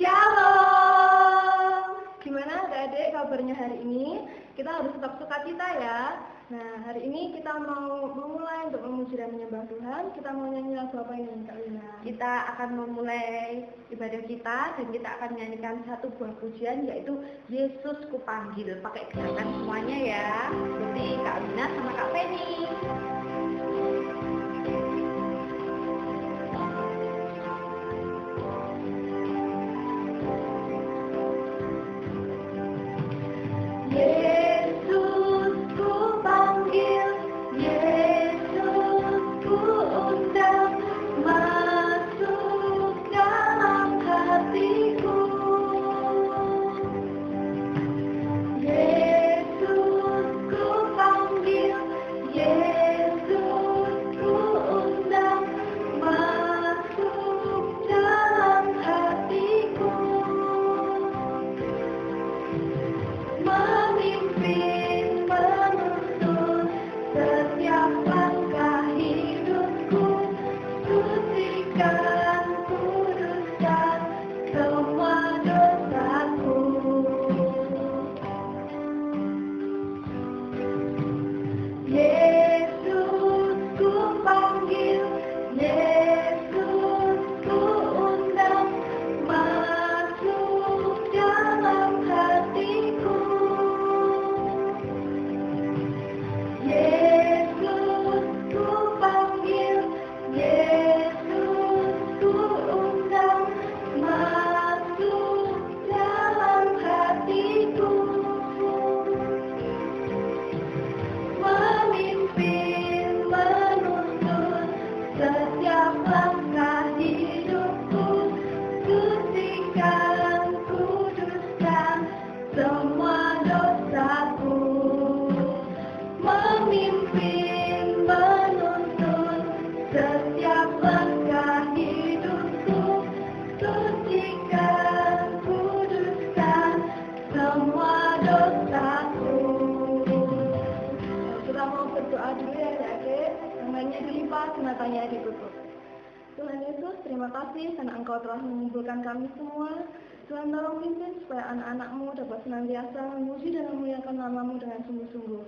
Shalom. Gimana adik-adik kabarnya hari ini? Kita harus tetap sukacita ya. Nah, hari ini kita mau memulai untuk memuji dan menyembah Tuhan. Kita mau nyanyi lagu apa ini, Kak Lina? Kita akan memulai ibadah kita dan kita akan menyanyikan satu buah pujian, yaitu Yesus Kupanggil. Pakai gerakan semuanya ya, seperti Kak Lina sama Kak Penny. Matanya ditutup. Tuhan Yesus, terima kasih karena Engkau telah mengumpulkan kami semua. Tuhan tolong pimpin supaya anak-anak-Mu dapat senantiasa memuji dan memuliakan nama-Mu dengan sungguh-sungguh.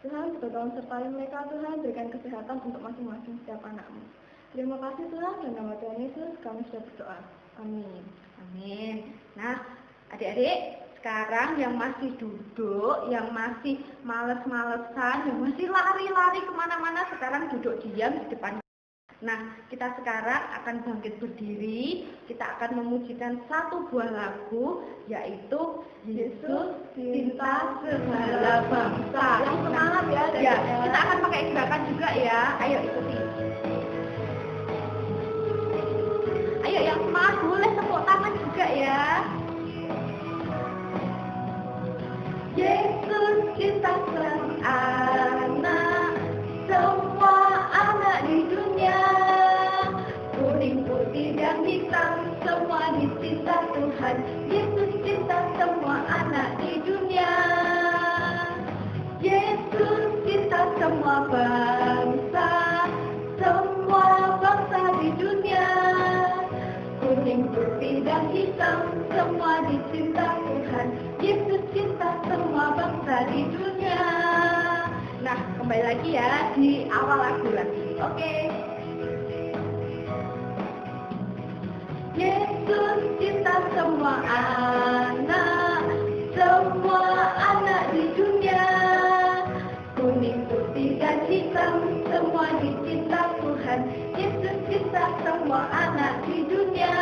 Tuhan, tolong sertai mereka, Tuhan, berikan kesehatan untuk masing-masing setiap anak-Mu. Terima kasih Tuhan, dan nama Tuhan Yesus kami sudah berdoa. Amin. Amin. Nah, adik-adik, sekarang yang masih duduk, yang masih males-malesan, yang masih lari-lari kemana-mana, sekarang duduk diam di depan. Nah, kita sekarang akan bangkit berdiri. Kita akan memujikan satu buah lagu, yaitu Yesus Cinta Segala Bangsa. Yang semangat ya, ya. Kita akan pakai gerakan juga ya. Ayo ikuti. Ayo yang semangat boleh tepuk tangan juga ya. Yesus cinta anak, semua anak di dunia, kuning, putih, dan hitam, semua dicinta Tuhan. Yesus cinta semua anak di dunia. Yesus cinta semua bangsa di dunia, kuning, putih, dan hitam, semua dicinta Tuhan. Yesus cinta semua bangsa di dunia. Nah, kembali lagi ya di awal lagu lagi. Oke. Yesus cinta semua anak di dunia, kuning, putih, dan hitam, semua dicinta Tuhan. Yesus cinta semua anak di dunia.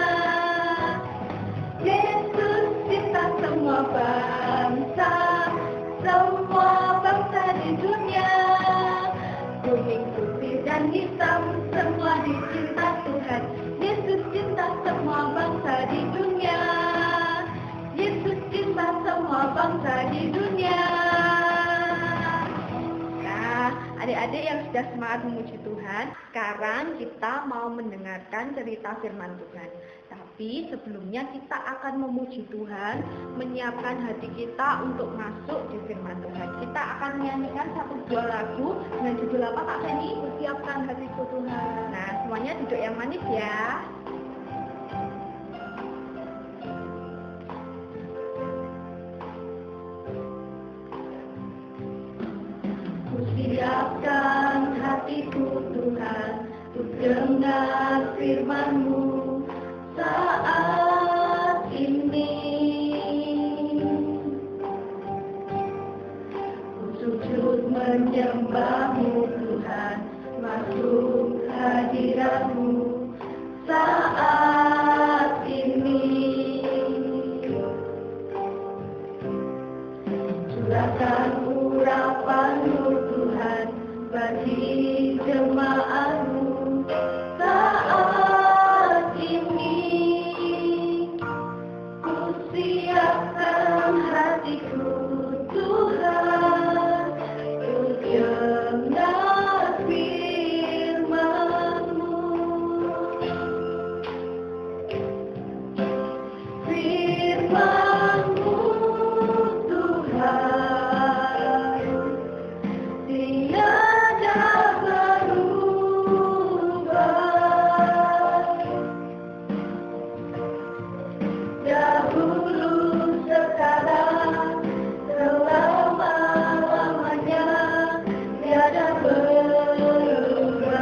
Yesus cinta semua bangsa di dunia, kuning, putih, dan hitam, semua dicinta Tuhan. Yesus cinta semua bangsa di dunia. Yesus cinta semua bangsa di dunia. Nah, adik-adik yang sudah semangat memuji Tuhan, sekarang kita mau mendengarkan cerita firman Tuhan. Tapi sebelumnya kita akan memuji Tuhan, menyiapkan hati kita untuk masuk di firman Tuhan. Kita akan menyanyikan satu buah lagu dengan judul apa Kak Penny? Persiapkan hatiku Tuhan. Nah, semuanya duduk yang manis ya. dengar firman-Mu saat ini. Ku sujud menyembah-Mu Tuhan, masuk hadirat-Mu saat ini. Curahkan urapan-Mu Tuhan bagi jemaat-Mu saat ini. Ku siapkan hatiku Tuhan untuk dengar firman-Mu. Firman-Mu Tuhan tiada berubah, dahulu sekarang selama-lamanya tiada berubah.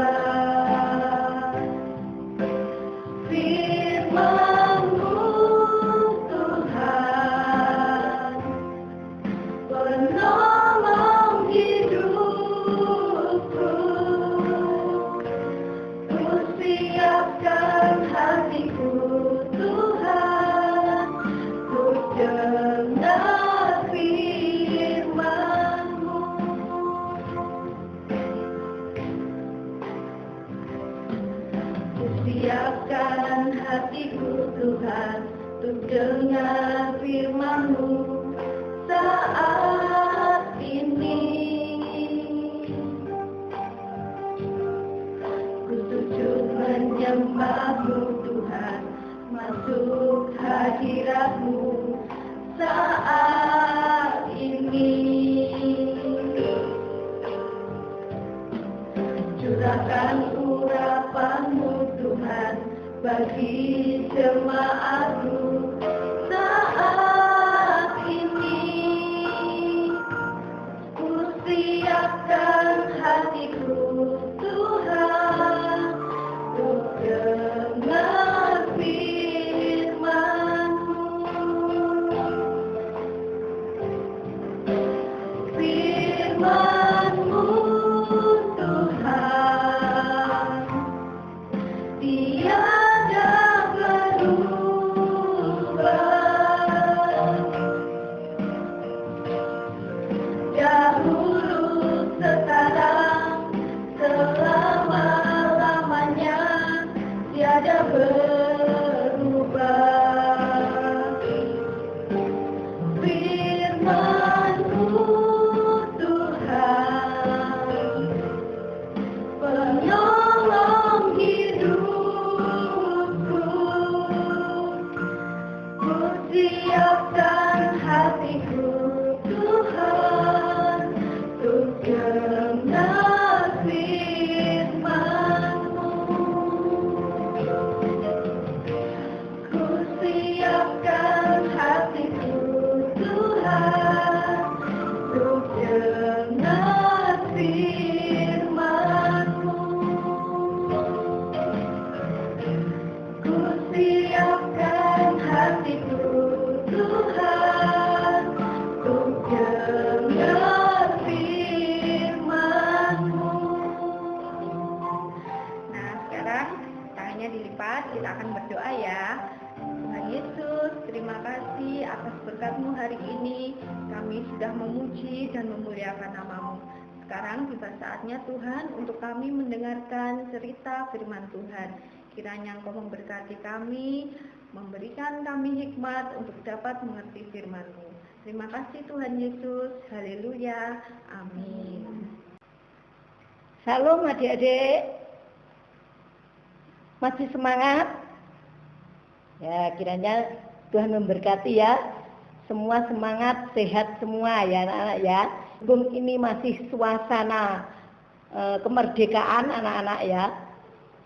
Firman-Mu Tuhan penolong hidupku. Ku siapkan hatiku Tuhan untuk dengar firman-Mu. Ku siapkan hatiku Tuhan untuk dengar firman-Mu saat ini. Ku sujud menyembah-Mu Tuhan, masuk hadirat-Mu saat ini. Curahkan urapan-Mu Tuhan bagi jemaat-Mu saat ini. Ku siapkan hatiku Tuhan untuk dengar firman-Mu. Firman-Mu Tuhan tiada berubah, dahulu sekarang selama-lamanya tiada berubah. Firman-Mu Tuhan penolong hidupku. Ku siapkan hatiku Tuhan untuk dengar firman-Mu. Ku siapkan hatiku Tuhan untuk dengar firman-Mu. Ku siapkan hatiku Tuhan untuk dengar firman-Mu. Nah, sekarang tangannya dilipat, kita akan berdoa ya. Tuhan Yesus, terima kasih atas berkat-Mu hari ini. Kami sudah memuji dan memuliakan nama-Mu. Sekarang tiba saatnya Tuhan untuk kami mendengarkan cerita firman Tuhan. Kiranya Engkau memberkati kami, memberikan kami hikmat untuk dapat mengerti firman-Mu. Terima kasih Tuhan Yesus. Haleluya. Amin. Salam adik-adik. Masih semangat? Ya, kiranya Tuhan memberkati ya. Semua semangat, sehat semua ya anak-anak ya. Mumpung ini masih suasana kemerdekaan anak-anak ya.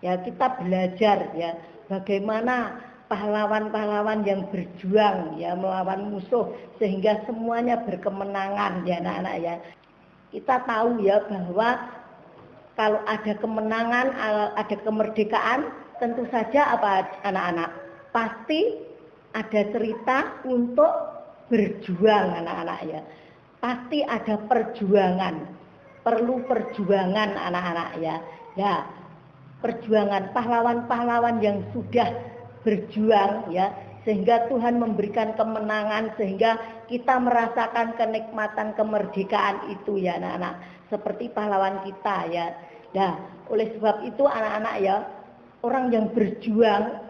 Ya, kita belajar ya bagaimana pahlawan-pahlawan yang berjuang ya melawan musuh sehingga semuanya berkemenangan ya anak-anak ya. Kita tahu ya bahwa kalau ada kemenangan, ada kemerdekaan, tentu saja apa anak-anak? Pasti ada cerita untuk berjuang anak-anak ya. Pasti ada perjuangan, perlu perjuangan anak-anak ya. Ya, perjuangan pahlawan-pahlawan yang sudah berjuang ya, sehingga Tuhan memberikan kemenangan, sehingga kita merasakan kenikmatan kemerdekaan itu ya anak-anak, seperti pahlawan kita ya. Nah, oleh sebab itu anak-anak ya, orang yang berjuang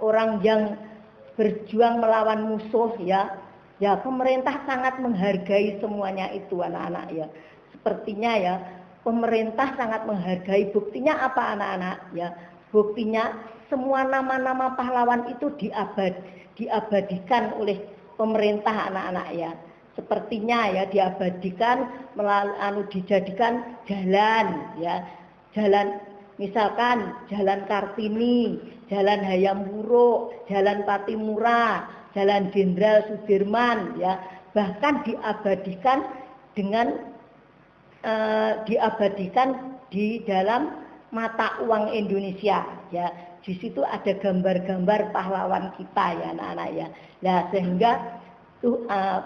melawan musuh ya, ya pemerintah sangat menghargai semuanya itu anak-anak ya. Sepertinya ya, pemerintah sangat menghargai. Buktinya apa anak-anak ya? Buktinya semua nama-nama pahlawan itu diabadikan oleh pemerintah anak-anak ya. Sepertinya ya diabadikan dijadikan jalan ya. Jalan misalkan Jalan Kartini, Jalan Hayam Wuruk, Jalan Patimura, Jalan Jenderal Sudirman ya. Bahkan diabadikan di dalam mata uang Indonesia ya. Di situ ada gambar-gambar pahlawan kita ya anak-anak ya. Nah, sehingga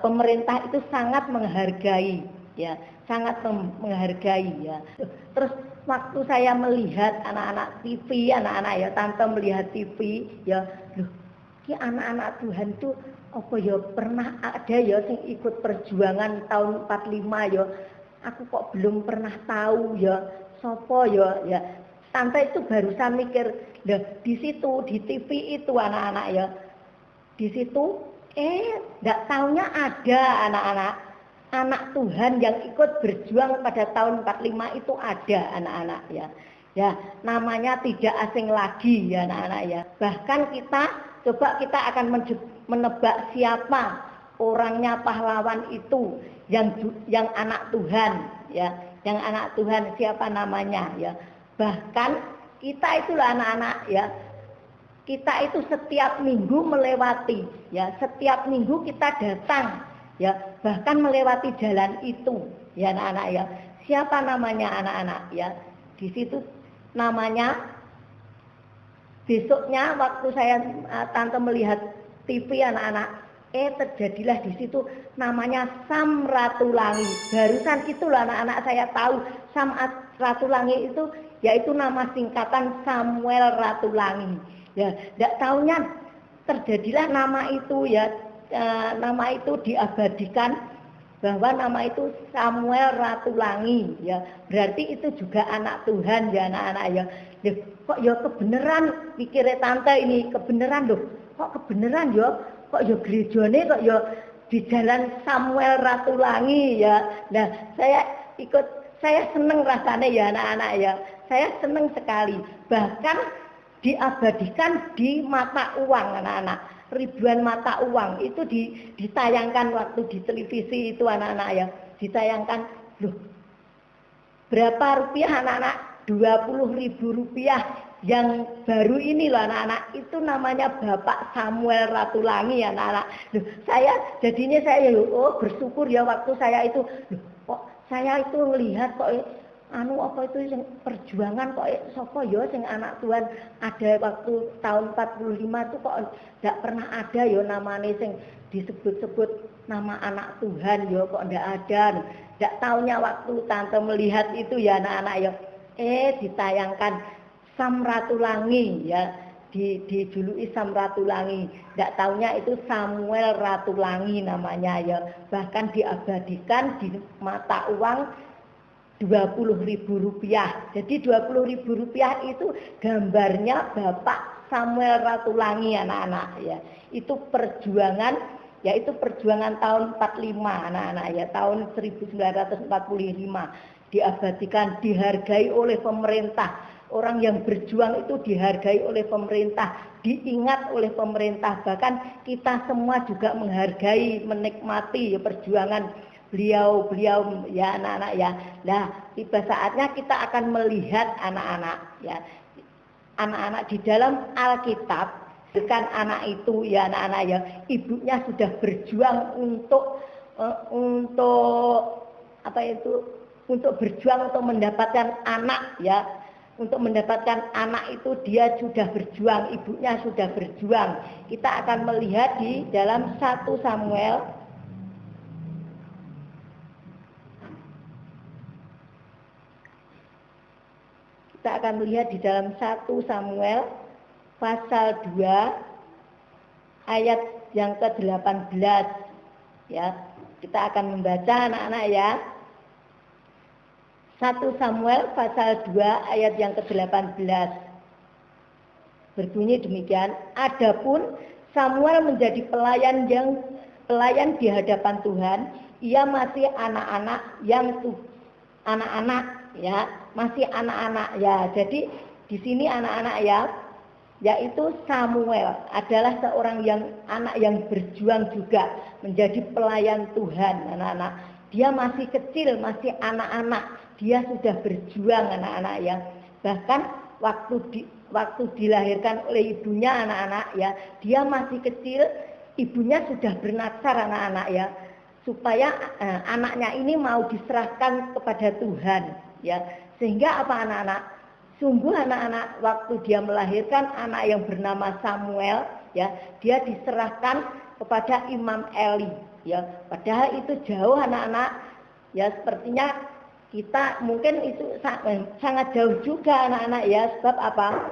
pemerintah itu sangat menghargai ya, sangat menghargai ya. Terus waktu saya melihat anak-anak TV, anak-anak ya, tante melihat TV ya, loh, ki anak-anak Tuhan tuh apa ya pernah ada ya sing ikut perjuangan tahun 45 ya. Aku kok belum pernah tahu ya, sopo ya. Tante itu barusan mikir, loh, di situ di TV itu anak-anak ya. Di situ enggak taunya ada anak Tuhan yang ikut berjuang pada tahun 45 itu ada anak-anak ya. Ya, namanya tidak asing lagi ya anak-anak ya. Bahkan kita akan menebak siapa orangnya pahlawan itu yang anak Tuhan ya, yang anak Tuhan siapa namanya ya. Bahkan kita itulah anak-anak ya, kita itu setiap minggu melewati ya, setiap minggu kita datang ya, bahkan melewati jalan itu ya anak-anak ya. Siapa namanya anak-anak ya? Di situ namanya, besoknya waktu saya tante melihat TV anak-anak, terjadilah di situ namanya Sam Ratulangi. Barusan itulah anak-anak saya tahu Sam Ratulangi itu yaitu nama singkatan Samuel Ratulangi. Ya, tidak tahunya terjadilah nama itu ya, nama itu diabadikan bahwa nama itu Samuel Ratulangi ya. Berarti itu juga anak Tuhan ya anak-anak ya. Kok ya kebenaran pikirnya tante ini kebenaran loh. Kok kebenaran ya? Kok ya gerejane kok ya di Jalan Samuel Ratulangi ya. Nah, saya seneng rasanya ya anak-anak ya. Saya seneng sekali. Bahkan diabadikan di mata uang anak-anak. Ribuan mata uang itu ditayangkan waktu di televisi itu anak-anak ya. Ditayangkan, loh, berapa rupiah anak-anak? 20.000 rupiah yang baru ini loh anak-anak. Itu namanya Bapak Samuel Ratulangi anak-anak. Loh, jadinya saya bersyukur ya waktu saya itu. Loh, kok saya itu melihat kok apa itu yang perjuangan kok sapa ya sing anak Tuhan ada waktu tahun 45 itu kok enggak pernah ada ya namanya sing disebut-sebut nama anak Tuhan ya kok enggak ada. Enggak taunya waktu tante melihat itu ya anak-anak ya ditayangkan Sam Ratulangi ya, dijuluki Sam Ratulangi. Enggak taunya itu Samuel Ratulangi namanya ya. Bahkan diabadikan di mata uang 20.000 rupiah. Jadi 20.000 rupiah itu gambarnya Bapak Samuel Ratulangi anak-anak ya. Itu perjuangan, yaitu perjuangan tahun 45 anak-anak ya, tahun 1945 diabadikan, dihargai oleh pemerintah. Orang yang berjuang itu dihargai oleh pemerintah, diingat oleh pemerintah. Bahkan kita semua juga menghargai, menikmati ya, perjuangan beliau ya anak-anak ya. Nah, tiba saatnya kita akan melihat anak-anak ya. Anak-anak di dalam Alkitab, kan anak itu ya anak-anak ya, ibunya sudah berjuang untuk berjuang untuk mendapatkan anak ya. untuk mendapatkan anak itu dia sudah berjuang, ibunya sudah berjuang. Kita akan melihat di dalam 1 Samuel pasal 2 ayat yang ke-18 ya. Kita akan membaca anak-anak ya. 1 Samuel pasal 2 ayat yang ke-18. Berbunyi demikian, adapun Samuel menjadi pelayan di hadapan Tuhan, ia masih anak-anak ya, masih anak-anak ya. Jadi di sini anak-anak ya, yaitu Samuel adalah seorang anak yang berjuang juga menjadi pelayan Tuhan, anak-anak. Dia masih kecil, masih anak-anak. Dia sudah berjuang, anak-anak ya. Bahkan waktu dilahirkan oleh ibunya, anak-anak ya, dia masih kecil, ibunya sudah bernatsar, anak-anak ya, supaya anaknya ini mau diserahkan kepada Tuhan ya. Sehingga apa, anak-anak? Sungguh anak-anak, waktu dia melahirkan anak yang bernama Samuel ya, dia diserahkan kepada Imam Eli ya. Padahal itu jauh, anak-anak ya. Sepertinya kita mungkin itu sangat jauh juga, anak-anak ya. Sebab apa?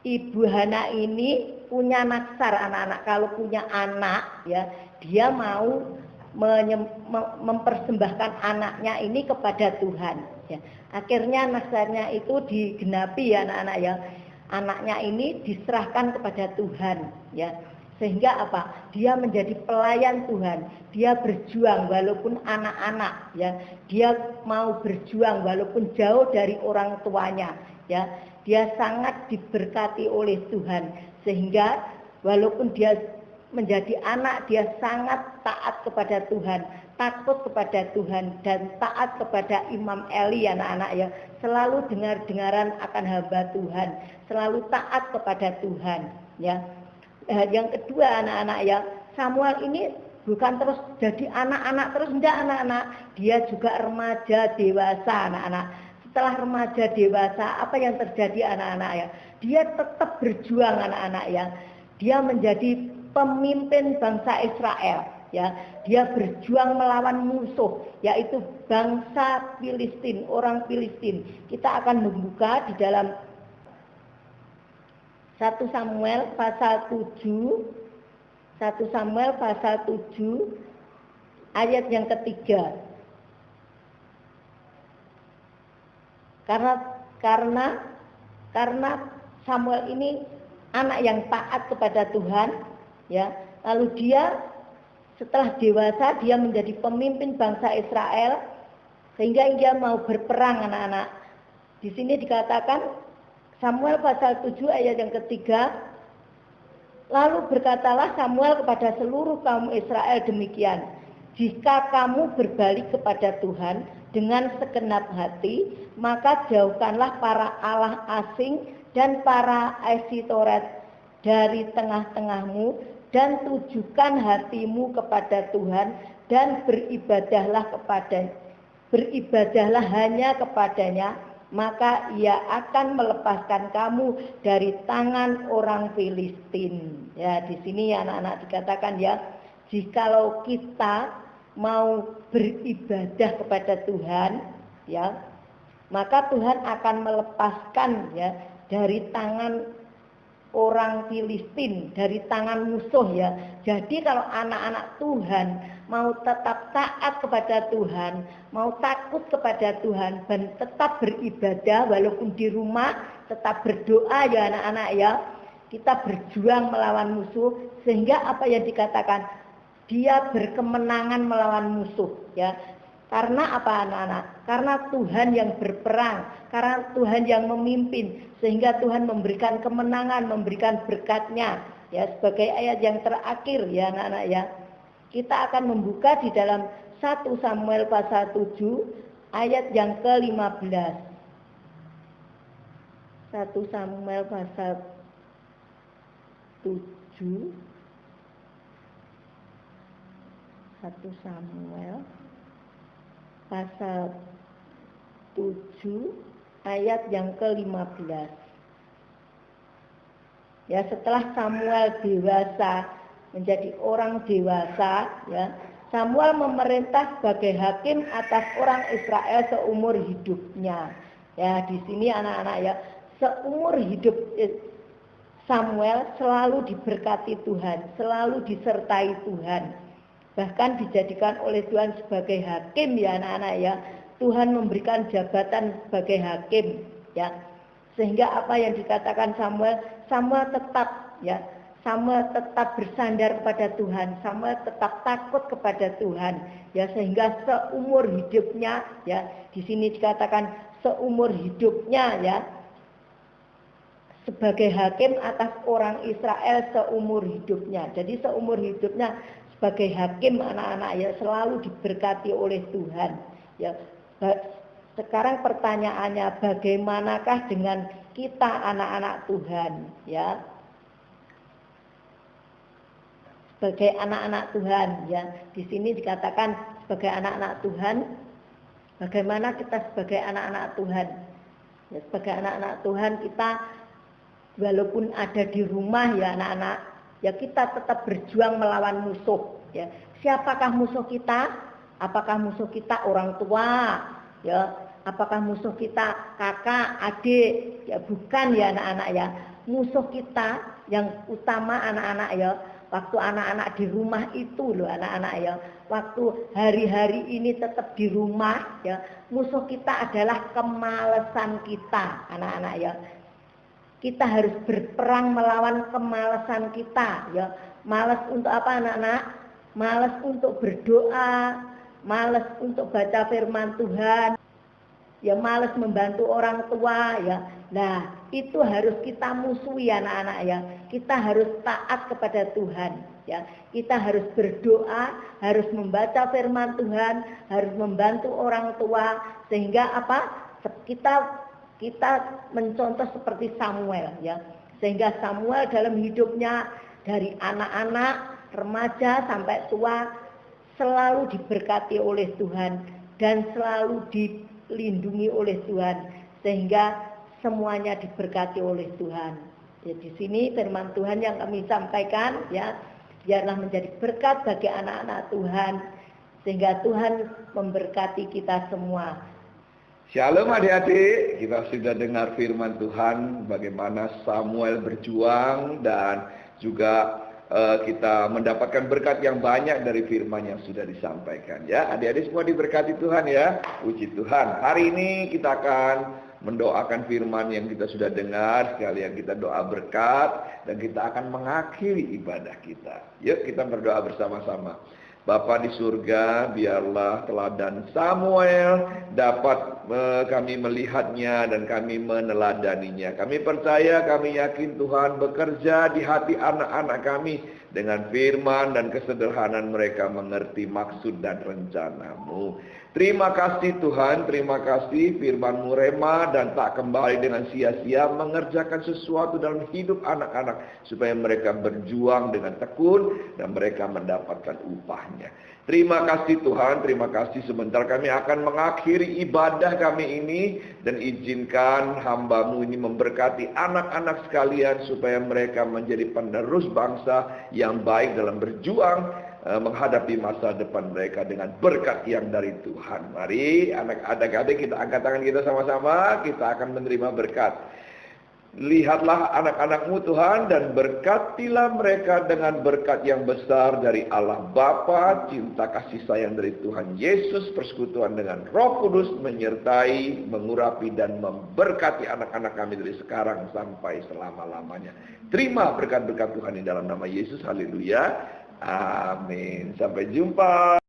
Ibu Hana ini punya naksar, anak-anak. Kalau punya anak ya, dia mau mempersembahkan anaknya ini kepada Tuhan ya. Akhirnya naksarnya itu digenapi ya, anak-anak ya. Anaknya ini diserahkan kepada Tuhan ya. Sehingga apa? Dia menjadi pelayan Tuhan. Dia berjuang walaupun anak-anak ya. Dia mau berjuang walaupun jauh dari orang tuanya ya. Dia sangat diberkati oleh Tuhan. Sehingga walaupun dia menjadi anak, dia sangat taat kepada Tuhan, takut kepada Tuhan, dan taat kepada Imam Eli, anak-anak ya. Selalu dengar-dengaran akan hamba Tuhan, selalu taat kepada Tuhan ya. Yang kedua, anak-anak ya, Samuel ini bukan terus jadi anak-anak terus, enggak, anak-anak. Dia juga remaja dewasa, anak-anak. Setelah remaja dewasa, apa yang terjadi, anak-anak ya? Dia tetap berjuang, anak-anak ya. Dia menjadi pemimpin bangsa Israel ya. Dia berjuang melawan musuh, yaitu bangsa Filistin, orang Filistin. Kita akan membuka di dalam 1 Samuel pasal 7 ayat yang ketiga. Karena Samuel ini anak yang taat kepada Tuhan ya. Lalu dia setelah dewasa dia menjadi pemimpin bangsa Israel sehingga dia mau berperang, anak-anak. Di sini dikatakan Samuel pasal 7 ayat yang ketiga, lalu berkatalah Samuel kepada seluruh kaum Israel demikian, jika kamu berbalik kepada Tuhan dengan segenap hati, maka jauhkanlah para allah asing dan para Asitoret dari tengah-tengahmu, dan tujukan hatimu kepada Tuhan, dan beribadahlah hanya kepadanya, maka ia akan melepaskan kamu dari tangan orang Filistin. Ya, di sini ya, anak-anak, dikatakan ya, jikalau kita mau beribadah kepada Tuhan ya, maka Tuhan akan melepaskan ya dari tangan orang Filistin, dari tangan musuh ya. Jadi kalau anak-anak Tuhan mau tetap taat kepada Tuhan, mau takut kepada Tuhan, dan tetap beribadah walaupun di rumah, tetap berdoa ya, anak-anak ya. Kita berjuang melawan musuh, sehingga apa yang dikatakan, dia berkemenangan melawan musuh ya. Karena apa, anak-anak? Karena Tuhan yang berperang, karena Tuhan yang memimpin, sehingga Tuhan memberikan kemenangan, memberikan berkat-Nya ya. Sebagai ayat yang terakhir ya, anak-anak ya, kita akan membuka di dalam 1 Samuel pasal 7 ayat yang ke-15. 1 Samuel pasal 7 1 Samuel pasal 7 ayat yang ke-15. Ya, setelah Samuel dewasa, menjadi orang dewasa, ya, Samuel memerintah sebagai hakim atas orang Israel seumur hidupnya. Ya, di sini anak-anak ya, seumur hidup Samuel selalu diberkati Tuhan, selalu disertai Tuhan. Bahkan dijadikan oleh Tuhan sebagai hakim ya anak-anak ya. Tuhan memberikan jabatan sebagai hakim ya. Sehingga apa yang dikatakan Samuel tetap ya, Samuel tetap bersandar kepada Tuhan, Samuel tetap takut kepada Tuhan ya, sehingga seumur hidupnya ya, di sini dikatakan seumur hidupnya ya, sebagai hakim atas orang Israel seumur hidupnya. Jadi seumur hidupnya sebagai hakim anak-anak ya, selalu diberkati oleh Tuhan ya. Sekarang pertanyaannya, bagaimanakah dengan kita anak-anak Tuhan ya? Sebagai anak-anak Tuhan ya. Di sini dikatakan sebagai anak-anak Tuhan. Bagaimana kita sebagai anak-anak Tuhan? Ya, sebagai anak-anak Tuhan kita walaupun ada di rumah ya anak-anak, ya kita tetap berjuang melawan musuh ya. Siapakah musuh kita? Apakah musuh kita orang tua? Ya, apakah musuh kita kakak, adik? Ya bukan ya anak-anak ya. Musuh kita yang utama anak-anak ya, waktu anak-anak di rumah itu loh anak-anak ya. Waktu hari-hari ini tetap di rumah ya, musuh kita adalah kemalasan kita anak-anak ya. Kita harus berperang melawan kemalasan kita ya. Malas untuk apa anak-anak? Malas untuk berdoa, malas untuk baca firman Tuhan, ya malas membantu orang tua ya. Nah, itu harus kita musuhi anak-anak ya. Kita harus taat kepada Tuhan ya. Kita harus berdoa, harus membaca firman Tuhan, harus membantu orang tua, sehingga apa? Kita mencontoh seperti Samuel ya. Sehingga Samuel dalam hidupnya dari anak-anak, remaja sampai tua selalu diberkati oleh Tuhan dan selalu dilindungi oleh Tuhan, sehingga semuanya diberkati oleh Tuhan. Ya, di sini firman Tuhan yang kami sampaikan ya, biarlah menjadi berkat bagi anak-anak Tuhan, sehingga Tuhan memberkati kita semua. Shalom adik-adik, kita sudah dengar firman Tuhan bagaimana Samuel berjuang dan juga kita mendapatkan berkat yang banyak dari firman yang sudah disampaikan ya. Adik-adik semua diberkati Tuhan ya. Puji Tuhan. Hari ini kita akan mendoakan firman yang kita sudah dengar, sekalian kita doa berkat dan kita akan mengakhiri ibadah kita. Yuk kita berdoa bersama-sama. Bapa di surga, biarlah teladan Samuel dapat kami melihatnya dan kami meneladaninya. Kami percaya, kami yakin Tuhan bekerja di hati anak-anak kami dengan firman dan kesederhanaan mereka mengerti maksud dan rencana-Mu. Terima kasih Tuhan, terima kasih firman-Mu rema dan tak kembali dengan sia-sia, mengerjakan sesuatu dalam hidup anak-anak supaya mereka berjuang dengan tekun dan mereka mendapatkan upahnya. Terima kasih Tuhan, terima kasih. Sebentar kami akan mengakhiri ibadah kami ini dan izinkan hamba-Mu ini memberkati anak-anak sekalian supaya mereka menjadi penerus bangsa yang baik dalam berjuang menghadapi masa depan mereka dengan berkat yang dari Tuhan. Mari anak-adik kita angkat tangan kita sama-sama, kita akan menerima berkat. Lihatlah anak-anak-Mu Tuhan dan berkatilah mereka dengan berkat yang besar dari Allah Bapa, cinta kasih sayang dari Tuhan Yesus, persekutuan dengan Roh Kudus menyertai, mengurapi dan memberkati anak-anak kami dari sekarang sampai selama-lamanya. Terima berkat-berkat Tuhan di dalam nama Yesus. Haleluya. Amin. Sampai jumpa.